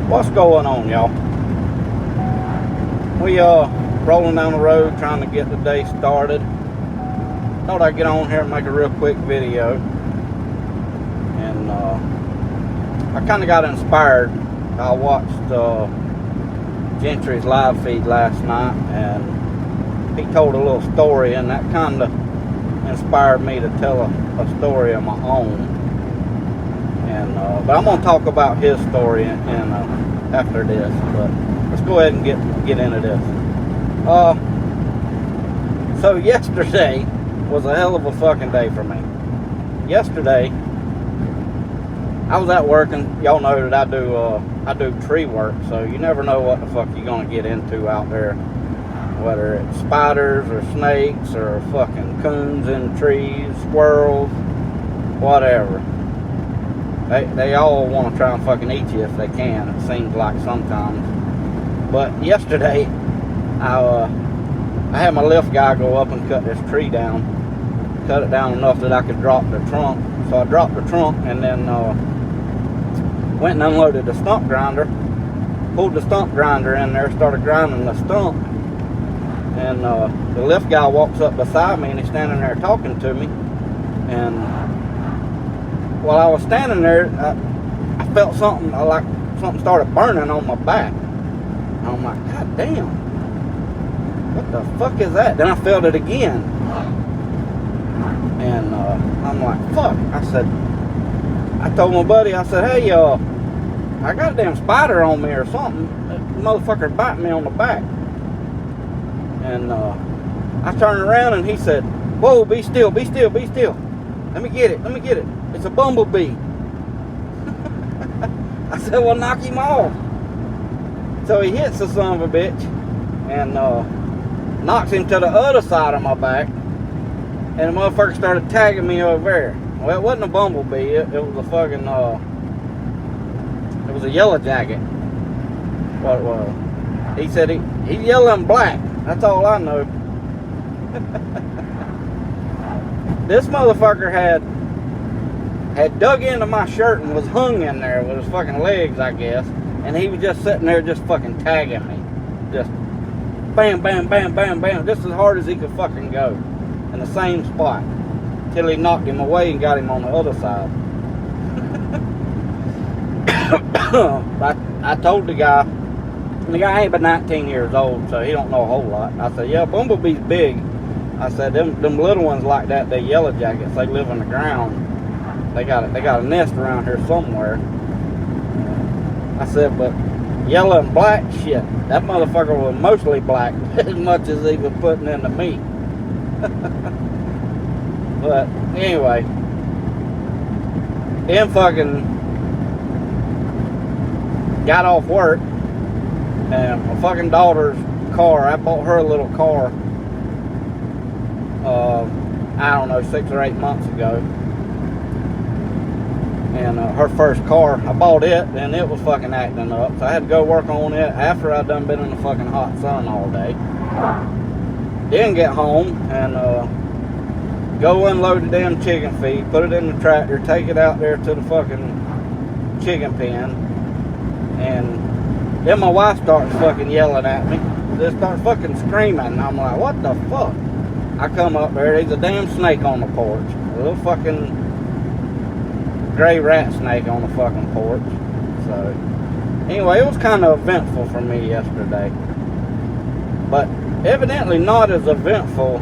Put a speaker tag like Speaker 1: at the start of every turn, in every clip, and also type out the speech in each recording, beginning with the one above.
Speaker 1: What's going on, y'all? We rolling down the road trying to get the day started. Thought I'd get on here and make a real quick video. And I kind of got inspired. I watched Gentry's live feed last night, and he told a little story, and that kind of inspired me to tell a story of my own. And but I'm gonna talk about his story after this. But let's go ahead and get into this. So yesterday was a hell of a fucking day for me. Yesterday, I was at work, and y'all know that I do tree work, so you never know what the fuck you're gonna get into out there, whether it's spiders or snakes or fucking coons in trees, squirrels, whatever. They all want to try and fucking eat you if they can, it seems like sometimes. But yesterday, I had my lift guy go up and cut this tree down. Cut it down enough that I could drop the trunk. So I dropped the trunk and then went and unloaded the stump grinder. Pulled the stump grinder in there, started grinding the stump. And the lift guy walks up beside me, and he's standing there talking to me. And while I was standing there, I felt something, like something started burning on my back. And I'm like, God damn, what the fuck is that? Then I felt it again. And I'm like, fuck. I told my buddy, I said, hey, I got a damn spider on me or something. That motherfucker's biting me on the back. And I turned around, and he said, whoa, be still, be still, be still. Let me get it. It's a bumblebee. I said, well, knock him off. So he hits the son of a bitch and knocks him to the other side of my back. And the motherfucker started tagging me over there. Well, it wasn't a bumblebee. It was a fucking, it was a yellow jacket. What it was. He said he's yellow and black. That's all I know. This motherfucker had dug into my shirt and was hung in there with his fucking legs, I guess. And he was just sitting there just fucking tagging me. Just bam, bam, bam, bam, bam. Just as hard as he could fucking go. In the same spot. Till he knocked him away and got him on the other side. I told the guy ain't but 19 years old, so he don't know a whole lot. I said, yeah, bumblebee's big. I said, them little ones like that, they yellow jackets, they live in the ground. They got a nest around here somewhere. I said, but yellow and black, shit, that motherfucker was mostly black, as much as he was putting into me. But anyway, then fucking got off work, and my fucking daughter's car, I bought her a little car, I don't know, 6 or 8 months ago. And her first car, I bought it, and it was fucking acting up. So I had to go work on it after I'd done been in the fucking hot sun all day. Then get home and go unload the damn chicken feed, put it in the tractor, take it out there to the fucking chicken pen. And then my wife starts fucking yelling at me. Just starts fucking screaming. And I'm like, what the fuck? I come up there, there's a damn snake on the porch. A little fucking gray rat snake on the fucking porch. So anyway, it was kind of eventful for me yesterday, but evidently not as eventful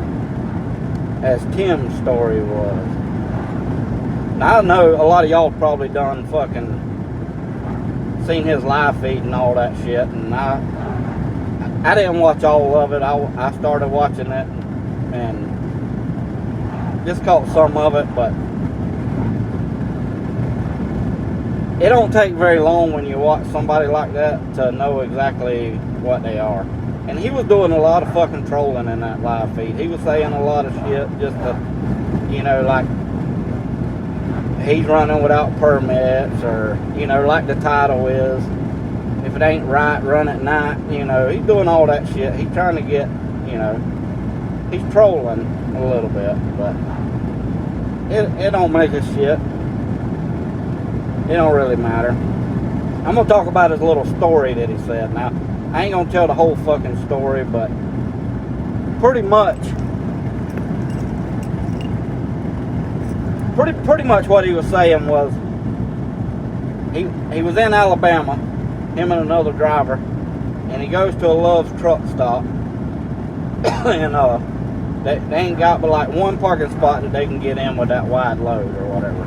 Speaker 1: as Tim's story was. Now, I know a lot of y'all probably done fucking seen his live feed and all that shit, and I didn't watch all of it. I started watching it and just caught some of it, but it don't take very long when you watch somebody like that to know exactly what they are. And he was doing a lot of fucking trolling in that live feed. He was saying a lot of shit just to, you know, like he's running without permits, or, you know, like the title is, if it ain't right, run at night. You know, he's doing all that shit. He's trying to get, you know, he's trolling a little bit, but it don't make a shit. It don't really matter. I'm gonna talk about his little story that he said. Now, I ain't gonna tell the whole fucking story, but pretty much what he was saying was he was in Alabama, him and another driver, and he goes to a Love's truck stop, and they ain't got but like one parking spot that they can get in with that wide load or whatever.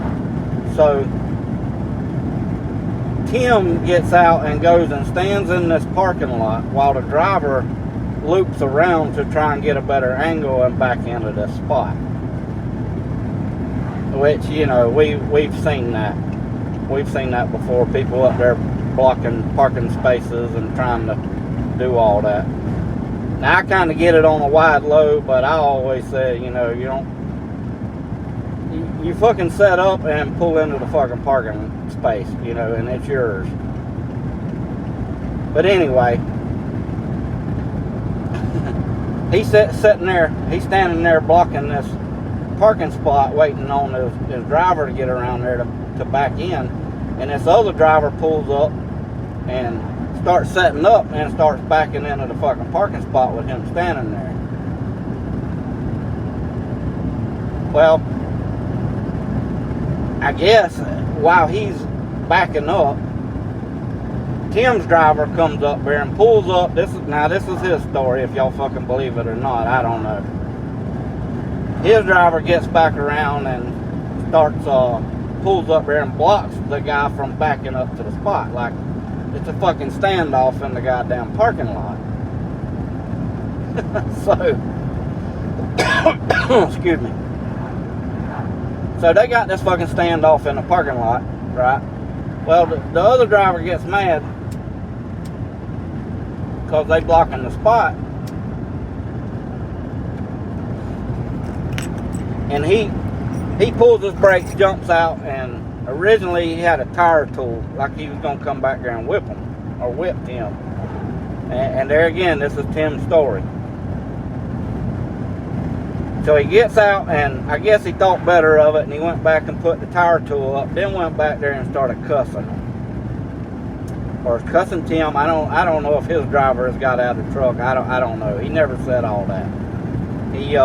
Speaker 1: So Tim gets out and goes and stands in this parking lot while the driver loops around to try and get a better angle and back into this spot. Which, you know, we've seen that. We've seen that before. People up there blocking parking spaces and trying to do all that. Now, I kind of get it on a wide load, but I always say, you know, you fucking set up and pull into the fucking parking space, you know, and it's yours. But anyway, he's sitting there, he's standing there blocking this parking spot, waiting on his driver to get around there to back in, and this other driver pulls up and starts setting up and starts backing into the fucking parking spot with him standing there. Well, I guess while he's backing up, Tim's driver comes up there and pulls up. This is his story, if y'all fucking believe it or not, I don't know. His driver gets back around and pulls up there and blocks the guy from backing up to the spot. Like, it's a fucking standoff in the goddamn parking lot. So, excuse me. So they got this fucking standoff in the parking lot, right? Well, the other driver gets mad because they blocking the spot. And he pulls his brakes, jumps out, and originally he had a tire tool, like he was going to come back there and whip him, or whip Tim. And there again, this is Tim's story. So he gets out, and I guess he thought better of it, and he went back and put the tire tool up, then went back there and started cussing him. Or cussing Tim. I don't know if his driver has got out of the truck. I don't know. He never said all that. He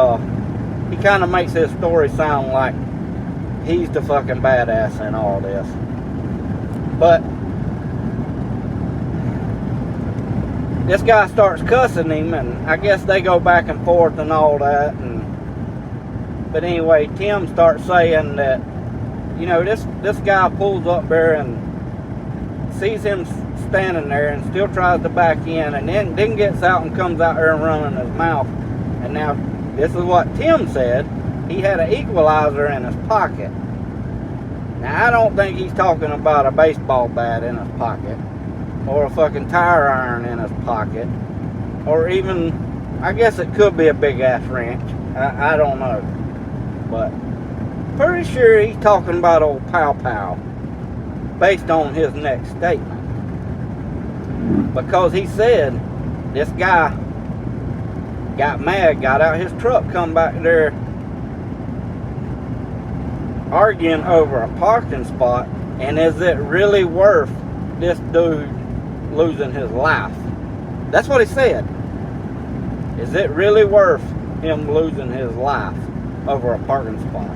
Speaker 1: kind of makes his story sound like he's the fucking badass in all this. But this guy starts cussing him, and I guess they go back and forth and all that. But anyway, Tim starts saying that, you know, this guy pulls up there and sees him standing there and still tries to back in, and then gets out and comes out there and running his mouth. And now, this is what Tim said. He had an equalizer in his pocket. Now, I don't think he's talking about a baseball bat in his pocket, or a fucking tire iron in his pocket, or even, I guess it could be a big ass wrench. I don't know. But pretty sure he's talking about old Pow Pow, based on his next statement. Because he said this guy got mad, got out his truck, come back there arguing over a parking spot, and is it really worth this dude losing his life? That's what he said. Is it really worth him losing his life over a parking spot?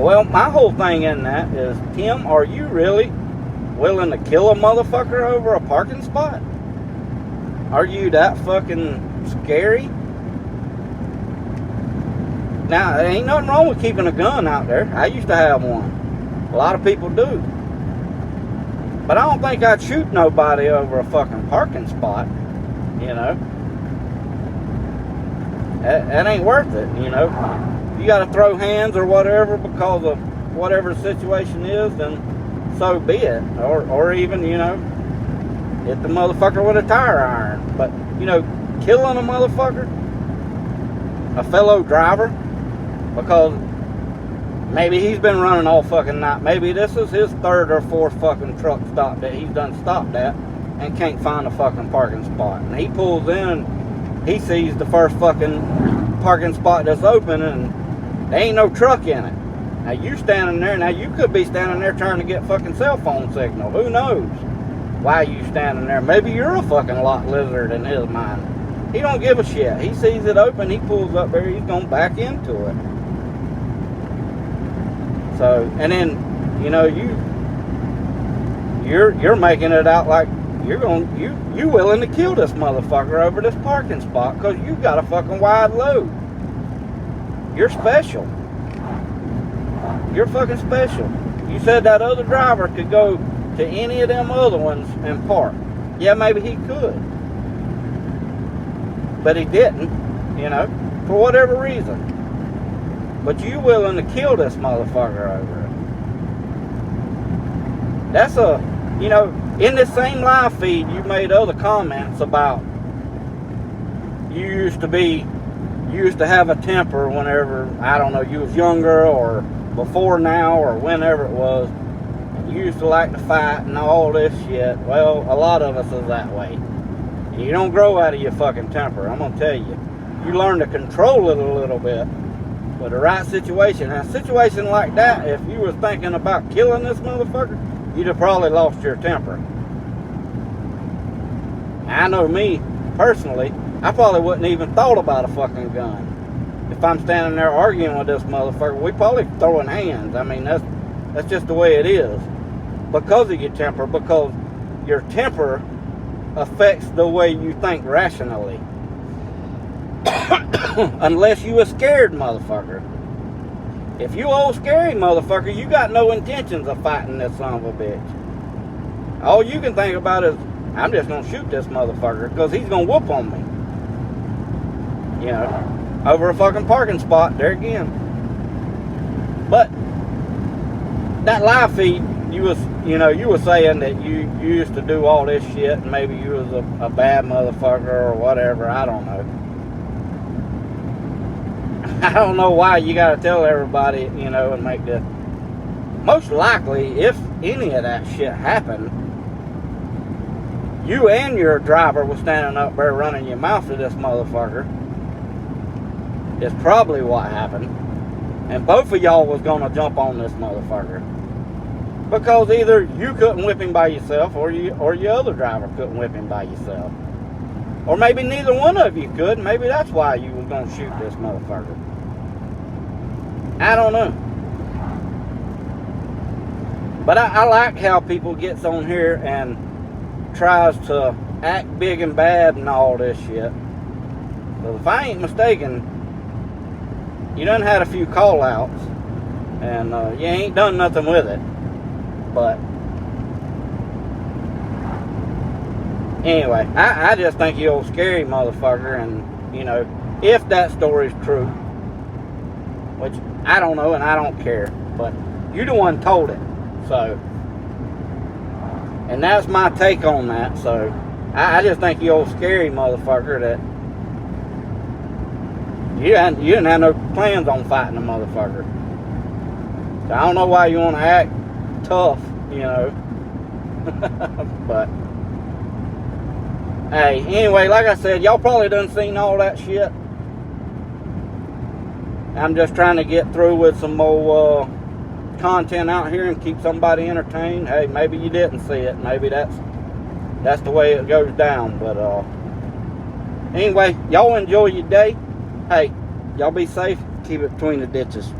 Speaker 1: Well, my whole thing in that is, Tim, are you really willing to kill a motherfucker over a parking spot? Are you that fucking scary? Now, there ain't nothing wrong with keeping a gun out there. I used to have one. A lot of people do. But I don't think I'd shoot nobody over a fucking parking spot, you know. That ain't worth it, you know. If you got to throw hands or whatever because of whatever the situation is, then so be it. Or even, you know, hit the motherfucker with a tire iron. But, you know, killing a motherfucker, a fellow driver, because maybe he's been running all fucking night. Maybe this is his third or fourth fucking truck stop that he's done stopped at and can't find a fucking parking spot. And he pulls in, he sees the first fucking parking spot that's open, and there ain't no truck in it. Now you standing there, now you could be standing there trying to get fucking cell phone signal. Who knows why you standing there? Maybe you're a fucking lot lizard in his mind. He don't give a shit. He sees it open, he pulls up there, he's gonna back into it. So, and then, you know, you're making it out like you willing to kill this motherfucker over this parking spot because you got a fucking wide load. You're special. You're fucking special. You said that other driver could go to any of them other ones and park. Yeah, maybe he could. But he didn't, you know, for whatever reason. But you willing to kill this motherfucker over it. That's a, you know, in this same live feed, you made other comments about you used to have a temper whenever, I don't know, you was younger or before now or whenever it was. You used to like to fight and all this shit. Well, a lot of us is that way. You don't grow out of your fucking temper, I'm gonna tell you. You learn to control it a little bit. But the right situation, in a situation like that, if you was thinking about killing this motherfucker, you'd have probably lost your temper. I know me, personally, I probably wouldn't even thought about a fucking gun. If I'm standing there arguing with this motherfucker, we probably throwing hands. I mean, that's just the way it is. Because of your temper, because your temper affects the way you think rationally. Unless you a scared motherfucker. If you old scary motherfucker, you got no intentions of fighting this son of a bitch. All you can think about is, I'm just gonna shoot this motherfucker because he's gonna whoop on me. You know, over a fucking parking spot there again. But that live feed, you was saying that you used to do all this shit and maybe you was a bad motherfucker or whatever. I don't know. I don't know why you gotta tell everybody, you know, and make the... Most likely, if any of that shit happened, you and your driver was standing up there running your mouth to this motherfucker. It's probably what happened. And both of y'all was gonna jump on this motherfucker. Because either you couldn't whip him by yourself or your other driver couldn't whip him by yourself. Or maybe neither one of you could. Maybe that's why you was gonna shoot this motherfucker. I don't know. But I like how people gets on here and tries to act big and bad and all this shit. So if I ain't mistaken, you done had a few call outs and you ain't done nothing with it. But anyway, I just think you old scary motherfucker. And you know, if that story's true, which I don't know and I don't care, but you the one told it. So, and that's my take on that. So I just think you old scary motherfucker that you didn't have no plans on fighting a motherfucker. So I don't know why you want to act tough, you know. But hey, anyway, like I said, y'all probably done seen all that shit. I'm just trying to get through with some more content out here and keep somebody entertained. Hey, maybe you didn't see it. Maybe that's the way it goes down. But anyway, y'all enjoy your day. Hey, y'all be safe. Keep it between the ditches.